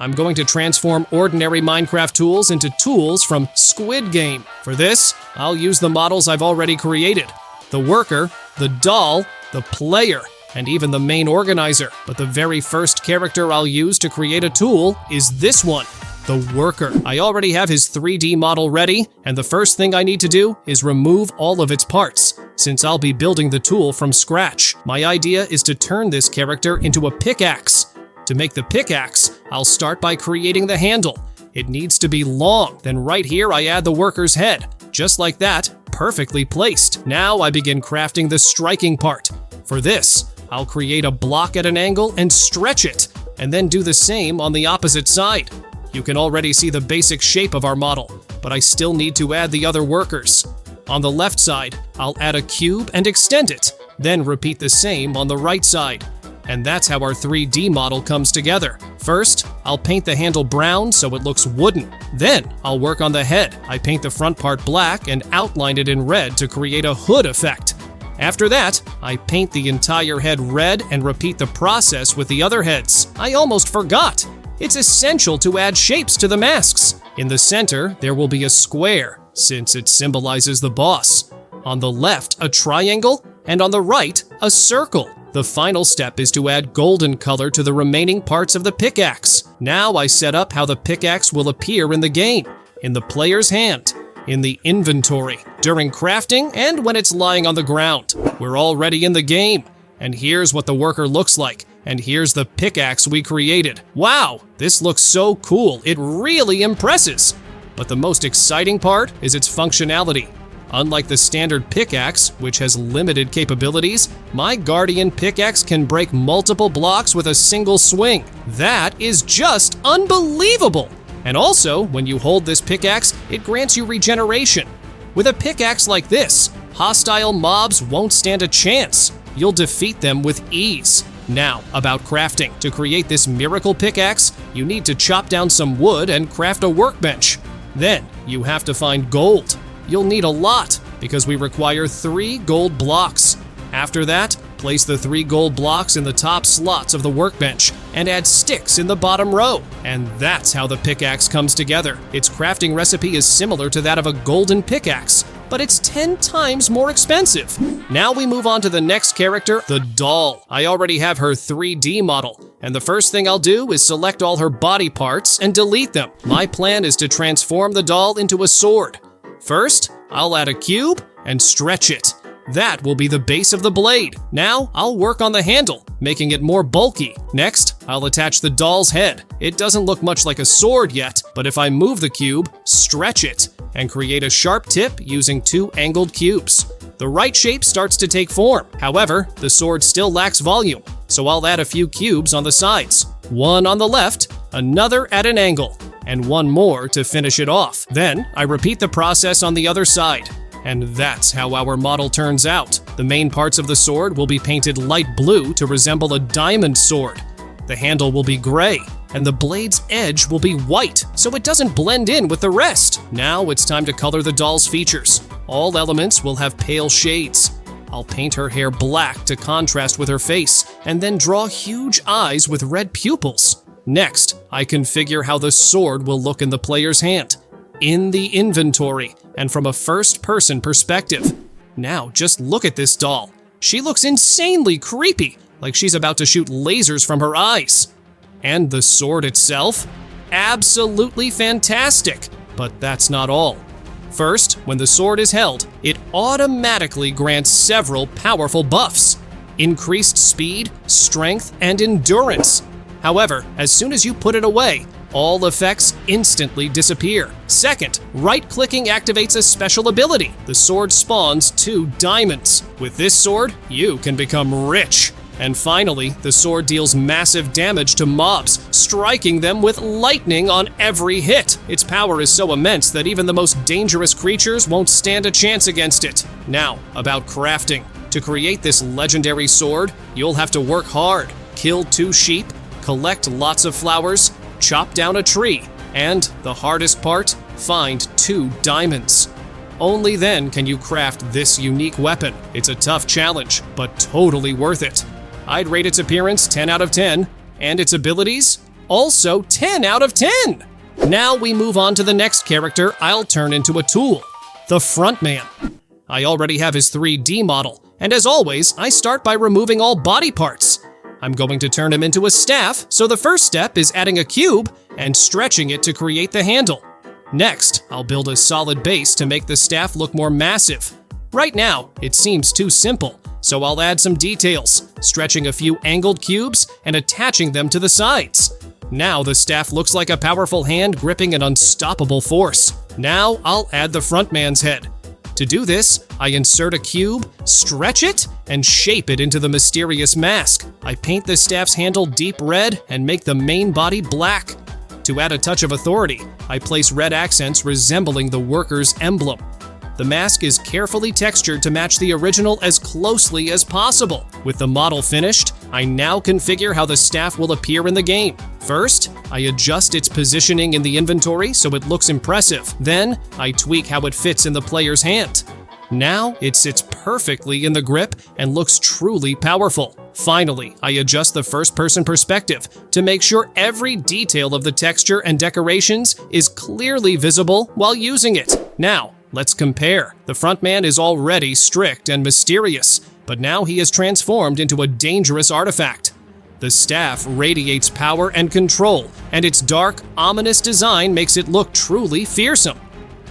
I'm going to transform ordinary Minecraft tools into tools from Squid Game. For this, I'll use the models I've already created: the worker, the doll, the player, and even the main organizer. But the very first character I'll use to create a tool is this one, the worker. I already have his 3D model ready, and the first thing I need to do is remove all of its parts, since I'll be building the tool from scratch. My idea is to turn this character into a pickaxe. To make the pickaxe, I'll start by creating the handle. It needs to be long. Then right here I add the worker's head. Just like that, perfectly placed. Now I begin crafting the striking part. For this, I'll create a block at an angle and stretch it, and then do the same on the opposite side. You can already see the basic shape of our model, but I still need to add the other workers. On the left side, I'll add a cube and extend it, then repeat the same on the right side. And that's how our 3D model comes together. First, I'll paint the handle brown so it looks wooden. Then, I'll work on the head. I paint the front part black and outline it in red to create a hood effect. After that, I paint the entire head red and repeat the process with the other heads. I almost forgot! It's essential to add shapes to the masks. In the center, there will be a square, since it symbolizes the boss. On the left, a triangle, and on the right, a circle. The final step is to add golden color to the remaining parts of the pickaxe. Now I set up how the pickaxe will appear in the game, in the player's hand, in the inventory, during crafting, and when it's lying on the ground. We're already in the game, and here's what the worker looks like, and here's the pickaxe we created. Wow, this looks so cool, it really impresses! But the most exciting part is its functionality. Unlike the standard pickaxe, which has limited capabilities, my Guardian pickaxe can break multiple blocks with a single swing. That is just unbelievable! And also, when you hold this pickaxe, it grants you regeneration. With a pickaxe like this, hostile mobs won't stand a chance. You'll defeat them with ease. Now, about crafting. To create this miracle pickaxe, you need to chop down some wood and craft a workbench. Then, you have to find gold. You'll need a lot, because we require 3 gold blocks. After that, place the 3 gold blocks in the top slots of the workbench and add sticks in the bottom row. And that's how the pickaxe comes together. Its crafting recipe is similar to that of a golden pickaxe, but it's 10 times more expensive. Now we move on to the next character, the doll. I already have her 3D model, and the first thing I'll do is select all her body parts and delete them. My plan is to transform the doll into a sword. First, I'll add a cube and stretch it. That will be the base of the blade. Now, I'll work on the handle, making it more bulky. Next, I'll attach the doll's head. It doesn't look much like a sword yet, but if I move the cube, stretch it, and create a sharp tip using 2 angled cubes, the right shape starts to take form. However, the sword still lacks volume, so I'll add a few cubes on the sides. One on the left, another at an angle, and one more to finish it off. Then, I repeat the process on the other side. And that's how our model turns out. The main parts of the sword will be painted light blue to resemble a diamond sword. The handle will be gray, and the blade's edge will be white, so it doesn't blend in with the rest. Now it's time to color the doll's features. All elements will have pale shades. I'll paint her hair black to contrast with her face, and then draw huge eyes with red pupils. Next, I configure how the sword will look in the player's hand, in the inventory, and from a first-person perspective. Now, just look at this doll. She looks insanely creepy, like she's about to shoot lasers from her eyes. And the sword itself? Absolutely fantastic! But that's not all. First, when the sword is held, it automatically grants several powerful buffs: increased speed, strength, and endurance. However, as soon as you put it away, all effects instantly disappear. Second, right-clicking activates a special ability. The sword spawns 2 diamonds. With this sword, you can become rich. And finally, the sword deals massive damage to mobs, striking them with lightning on every hit. Its power is so immense that even the most dangerous creatures won't stand a chance against it. Now, about crafting. To create this legendary sword, you'll have to work hard, kill 2 sheep, collect lots of flowers, chop down a tree, and, the hardest part, find 2 diamonds. Only then can you craft this unique weapon. It's a tough challenge, but totally worth it. I'd rate its appearance 10 out of 10, and its abilities Also 10 out of 10! Now we move on to the next character I'll turn into a tool, the frontman. I already have his 3D model, and as always, I start by removing all body parts. I'm going to turn him into a staff, so the first step is adding a cube and stretching it to create the handle. Next, I'll build a solid base to make the staff look more massive. Right now, it seems too simple, so I'll add some details, stretching a few angled cubes and attaching them to the sides. Now the staff looks like a powerful hand gripping an unstoppable force. Now I'll add the frontman's head. To do this, I insert a cube, stretch it, and shape it into the mysterious mask. I paint the staff's handle deep red and make the main body black. To add a touch of authority, I place red accents resembling the worker's emblem. The mask is carefully textured to match the original as closely as possible. With the model finished, I now configure how the staff will appear in the game. First, I adjust its positioning in the inventory so it looks impressive. Then, I tweak how it fits in the player's hand. Now, it sits perfectly in the grip and looks truly powerful. Finally, I adjust the first-person perspective to make sure every detail of the texture and decorations is clearly visible while using it. Now, let's compare. The frontman is already strict and mysterious, but now he is transformed into a dangerous artifact. The staff radiates power and control, and its dark, ominous design makes it look truly fearsome.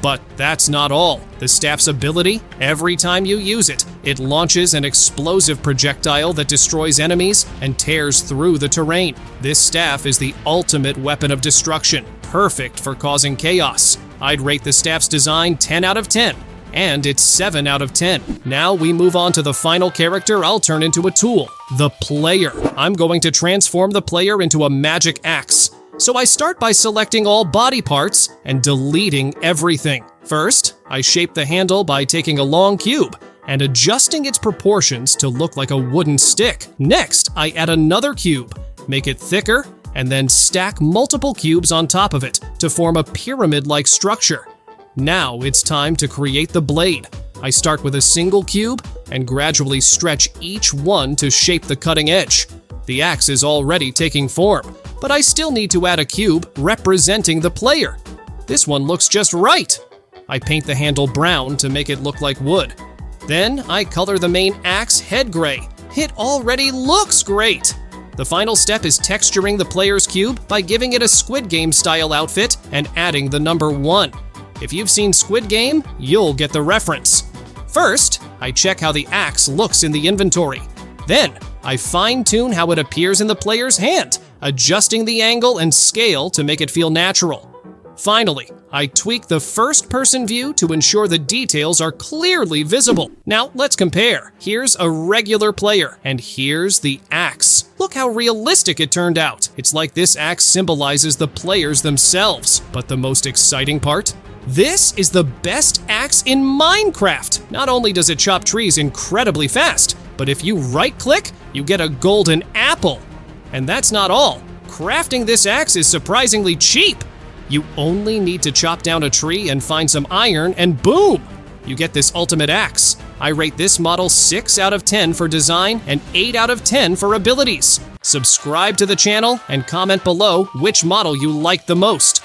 But that's not all. The staff's ability, every time you use it, it launches an explosive projectile that destroys enemies and tears through the terrain. This staff is the ultimate weapon of destruction, perfect for causing chaos. I'd rate the staff's design 10 out of 10, and it's 7 out of 10. Now we move on to the final character I'll turn into a tool, the player. I'm going to transform the player into a magic axe. So I start by selecting all body parts and deleting everything. First, I shape the handle by taking a long cube and adjusting its proportions to look like a wooden stick. Next, I add another cube, make it thicker, and then stack multiple cubes on top of it to form a pyramid-like structure. Now it's time to create the blade. I start with a single cube and gradually stretch each one to shape the cutting edge. The axe is already taking form, but I still need to add a cube representing the player. This one looks just right. I paint the handle brown to make it look like wood. Then I color the main axe head gray. It already looks great. The final step is texturing the player's cube by giving it a Squid Game style outfit and adding the number 1. If you've seen Squid Game, you'll get the reference. First, I check how the axe looks in the inventory. Then, I fine-tune how it appears in the player's hand, adjusting the angle and scale to make it feel natural. Finally, I tweak the first-person view to ensure the details are clearly visible. Now, let's compare. Here's a regular player, and here's the axe. Look how realistic it turned out. It's like this axe symbolizes the players themselves. But the most exciting part? This is the best axe in Minecraft! Not only does it chop trees incredibly fast, but if you right-click, you get a golden apple. And that's not all. Crafting this axe is surprisingly cheap. You only need to chop down a tree and find some iron, and boom! You get this ultimate axe. I rate this model 6 out of 10 for design and 8 out of 10 for abilities. Subscribe to the channel and comment below which model you like the most.